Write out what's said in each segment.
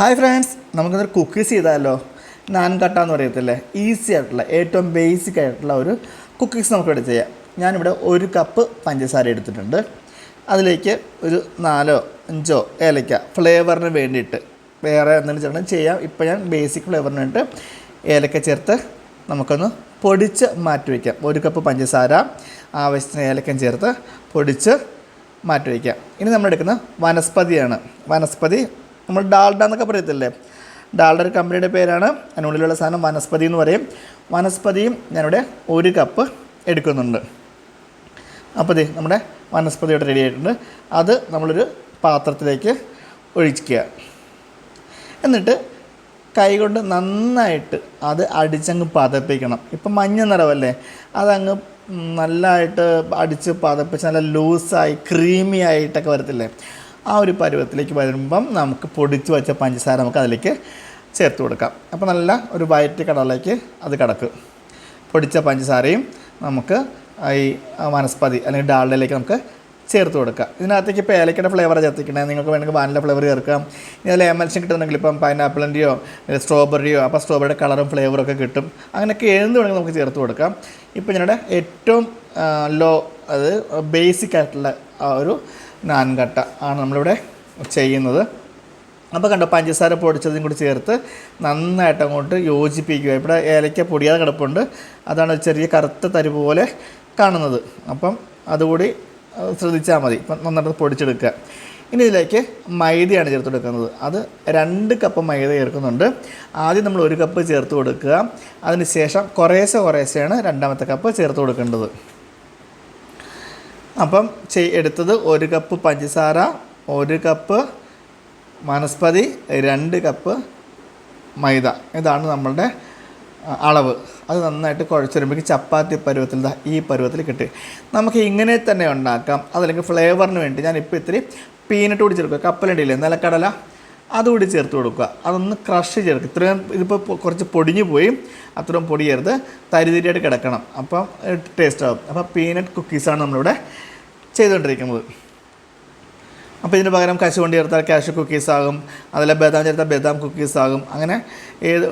Hi friends, നമുക്കിതൊരു cookies ചെയ്താലോ. നാൻ കട്ട എന്ന് പറയത്തില്ലേ, ഈസി ആയിട്ടുള്ള ഏറ്റവും ബേസിക് ആയിട്ടുള്ള ഒരു കുക്കീസ് നമുക്കിവിടെ ചെയ്യാം. ഞാനിവിടെ 1 കപ്പ് പഞ്ചസാര എടുത്തിട്ടുണ്ട്. അതിലേക്ക് ഒരു 4-5 ഏലക്ക ഫ്ലേവറിന് വേണ്ടിയിട്ട് വേറെ എന്തെങ്കിലും ചേർന്ന് ചെയ്യാം. ഇപ്പോൾ ഞാൻ ബേസിക് ഫ്ലേവറിന് വേണ്ടിയിട്ട് ഏലക്ക ചേർത്ത് നമുക്കൊന്ന് പൊടിച്ച് മാറ്റി വയ്ക്കാം. 1 കപ്പ് പഞ്ചസാര, ആവശ്യത്തിന് ഏലക്കം ചേർത്ത് പൊടിച്ച് മാറ്റി വയ്ക്കാം. ഇനി നമ്മളെടുക്കുന്ന വനസ്പതിയാണ്. വനസ്പതി നമ്മൾ ഡാൽഡ എന്നൊക്കെ പറയത്തില്ലേ, ഡാൽഡ ഒരു കമ്പനിയുടെ പേരാണ്. അതിനുള്ളിലുള്ള സാധനം വനസ്പതി എന്ന് പറയും. വനസ്പതിയും ഞാനിവിടെ 1 കപ്പ് എടുക്കുന്നുണ്ട്. അപ്പോൾ ഇത് നമ്മുടെ വനസ്പതി ഇവിടെ റെഡി ആയിട്ടുണ്ട്. അത് നമ്മളൊരു പാത്രത്തിലേക്ക് ഒഴിക്കുക. എന്നിട്ട് കൈകൊണ്ട് നന്നായിട്ട് അത് അടിച്ചങ്ങ് പതപ്പിക്കണം. ഇപ്പം മഞ്ഞ നിറവല്ലേ, അതങ്ങ് നല്ലതായിട്ട് അടിച്ച് പതപ്പിച്ച് നല്ല ലൂസായി ക്രീമി ആയിട്ടൊക്കെ വരത്തില്ലേ, ആ ഒരു പരുവത്തിലേക്ക് വരുമ്പം നമുക്ക് പൊടിച്ച് വെച്ച പഞ്ചസാര നമുക്ക് അതിലേക്ക് ചേർത്ത് കൊടുക്കാം. അപ്പോൾ നല്ല ഒരു വയറ്റ് കളറിലേക്ക് അത് കിടക്കും. പൊടിച്ച പഞ്ചസാരയും നമുക്ക് ഈ വനസ്പതി അല്ലെങ്കിൽ ഡാൽഡയിലേക്ക് നമുക്ക് ചേർത്ത് കൊടുക്കാം. ഇതിനകത്തേക്ക് ഇപ്പോൾ ഏലക്കയുടെ ഫ്ലേവർ ചേർത്തിക്കണേ, നിങ്ങൾക്ക് വേണമെങ്കിൽ വാനില ഫ്ലേവർ ചേർക്കാം. ഇനി അതിൽ എമൽഷൻ കിട്ടുന്നുണ്ടെങ്കിൽ ഇപ്പം പൈനാപ്പിളിൻ്റെയോ സ്ട്രോബെറിയോ, അപ്പോൾ സ്ട്രോബെറിയുടെ കളറും ഫ്ലേവറൊക്കെ കിട്ടും. അങ്ങനെയൊക്കെ എന്ത് വേണമെങ്കിൽ നമുക്ക് ചേർത്ത് കൊടുക്കാം. ഇപ്പോൾ ഞങ്ങളുടെ ഏറ്റവും ലോ അത് ബേസിക് ആയിട്ടുള്ള ആ ഒരു നാൻ കട്ട ആണ് നമ്മളിവിടെ ചെയ്യുന്നത്. അപ്പോൾ കണ്ടോ, പഞ്ചസാര പൊടിച്ചതും കൂടി ചേർത്ത് നന്നായിട്ട് അങ്ങോട്ട് യോജിപ്പിക്കുക. ഇവിടെ ഏലക്ക പൊടിയാതെ കിടപ്പുണ്ട്, അതാണ് ചെറിയ കറുത്ത തരി പോലെ കാണുന്നത്. അപ്പം അതുകൂടി ശ്രദ്ധിച്ചാൽ മതി. ഇപ്പം നന്നായിട്ട് പൊടിച്ചെടുക്കുക. ഇനി ഇതിലേക്ക് മൈദയാണ് ചേർത്ത് കൊടുക്കുന്നത്. അത് 2 കപ്പ് മൈദ ചേർക്കുന്നുണ്ട്. ആദ്യം നമ്മൾ 1 കപ്പ് ചേർത്ത് കൊടുക്കുക. അതിന് ശേഷം കുറേശ്ശെയാണ് 2ാമത്തെ കപ്പ് ചേർത്ത് കൊടുക്കേണ്ടത്. അപ്പം എടുത്തത് 1 കപ്പ് പഞ്ചസാര, 1 കപ്പ് വനസ്പതി, 2 കപ്പ് മൈദ. ഇതാണ് നമ്മളുടെ അളവ്. അത് നന്നായിട്ട് കുഴച്ച് വരുമ്പോഴേക്ക് ചപ്പാത്തി പരുവത്തിൽ ഈ പരുവത്തിൽ കിട്ടി. നമുക്ക് ഇങ്ങനെ തന്നെ ഉണ്ടാക്കാം. അതല്ലെങ്കിൽ ഫ്ലേവറിന് വേണ്ടി ഞാനിപ്പോൾ ഇത്തിരി പീനട്ട് കൂടി ചേർക്കുക. കപ്പലണ്ടിയില്ലേ, നിലക്കടല, അതുകൂടി ചേർത്ത് കൊടുക്കുക. അതൊന്ന് ക്രഷ് ചേർക്കുക. ഇത്രയും ഇതിപ്പോൾ കുറച്ച് പൊടിഞ്ഞു പോയി, അത്രയും പൊടി ചേർത്ത് തരിതരിയായിട്ട് കിടക്കണം. അപ്പം ടേസ്റ്റ് ആകും. അപ്പോൾ പീനട്ട് കുക്കീസാണ് നമ്മളിവിടെ ചെയ്തുകൊണ്ടിരിക്കുന്നത്. അപ്പോൾ ഇതിന് പകരം കശുവണ്ടി ചേർത്താൽ കാഷ്യൂ കുക്കീസാകും, അതിൽ ബദാം ചേർത്താൽ ബദാം കുക്കീസാകും. അങ്ങനെ ഏത്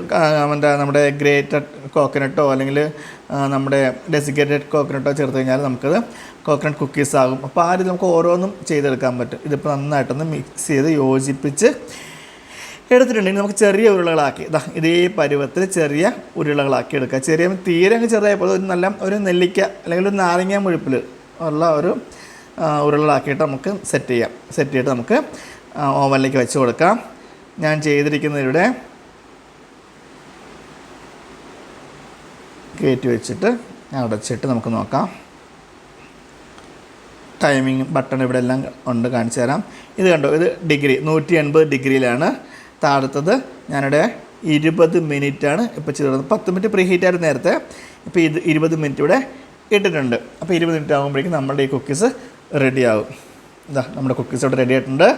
നമ്മുടെ ഗ്രേറ്റഡ് കോക്കനട്ടോ അല്ലെങ്കിൽ നമ്മുടെ ഡെസിക്കേറ്റഡ് കോക്കനട്ടോ ചേർത്ത് കഴിഞ്ഞാൽ നമുക്കത് കോക്കനട്ട് കുക്കീസാകും. അപ്പോൾ ആ രീതി നമുക്ക് ഓരോന്നും ചെയ്തെടുക്കാൻ പറ്റും. ഇതിപ്പോൾ നന്നായിട്ടൊന്ന് മിക്സ് ചെയ്ത് യോജിപ്പിച്ച് എടുത്തിട്ടുണ്ടെങ്കിൽ നമുക്ക് ചെറിയ ഉരുളകളാക്കി ഇതേ പരുവത്തിൽ ചെറിയ ഉരുളകളാക്കി എടുക്കുക. തീരെ അങ്ങ് ചെറുതായപ്പോൾ ഒരു നെല്ലിക്ക അല്ലെങ്കിൽ ഒരു നാരങ്ങ മുഴുപ്പിൽ ഉള്ള ഒരു ഉരുളകളാക്കിയിട്ട് നമുക്ക് സെറ്റ് ചെയ്തിട്ട് നമുക്ക് ഓവനിലേക്ക് വെച്ച് കൊടുക്കാം. ഞാൻ ചെയ്തിരിക്കുന്നതിലൂടെ കയറ്റി വെച്ചിട്ട് അടച്ചിട്ട് നമുക്ക് നോക്കാം. ടൈമിങ് ബട്ടൺ ഇവിടെ എല്ലാം ഉണ്ട്, കാണിച്ചു തരാം. ഇത് കണ്ടോ, ഇത് ഡിഗ്രി 180 ഡിഗ്രിയിലാണ്. താഴത്തത് ഞാനിവിടെ 20 മിനിറ്റാണ് ഇപ്പോൾ ചെയ്തിരുന്നത്. 10 മിനിറ്റ് പ്രീ ഹീറ്റായിരുന്നു നേരത്തെ. ഇപ്പോൾ ഇത് 20 മിനിറ്റ് ഇവിടെ ഇട്ടിട്ടുണ്ട്. അപ്പോൾ 20 മിനിറ്റ് ആകുമ്പോഴേക്കും നമ്മളുടെ ഈ കുക്കീസ് റെഡിയാകും. നമ്മുടെ കുക്കീസ് ഇവിടെ റെഡി ആയിട്ടുണ്ട്.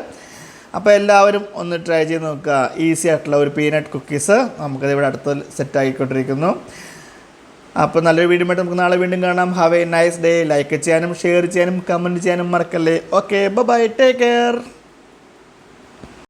അപ്പോൾ എല്ലാവരും ഒന്ന് ട്രൈ ചെയ്ത് നോക്കുക. ഈസി ആയിട്ടുള്ള ഒരു പീനട്ട് കുക്കീസ് നമുക്കത് ഇവിടെ അടുത്ത് സെറ്റായിക്കൊണ്ടിരിക്കുന്നു. അപ്പോൾ നല്ലൊരു വീഡിയോ ആയിട്ട് നമുക്ക് നാളെ വീണ്ടും കാണാം. Have a nice day. Like ചെയ്യാനും ഷെയർ ചെയ്യാനും കമൻറ്റ് ചെയ്യാനും മറക്കല്ലേ. Okay, bye, take care.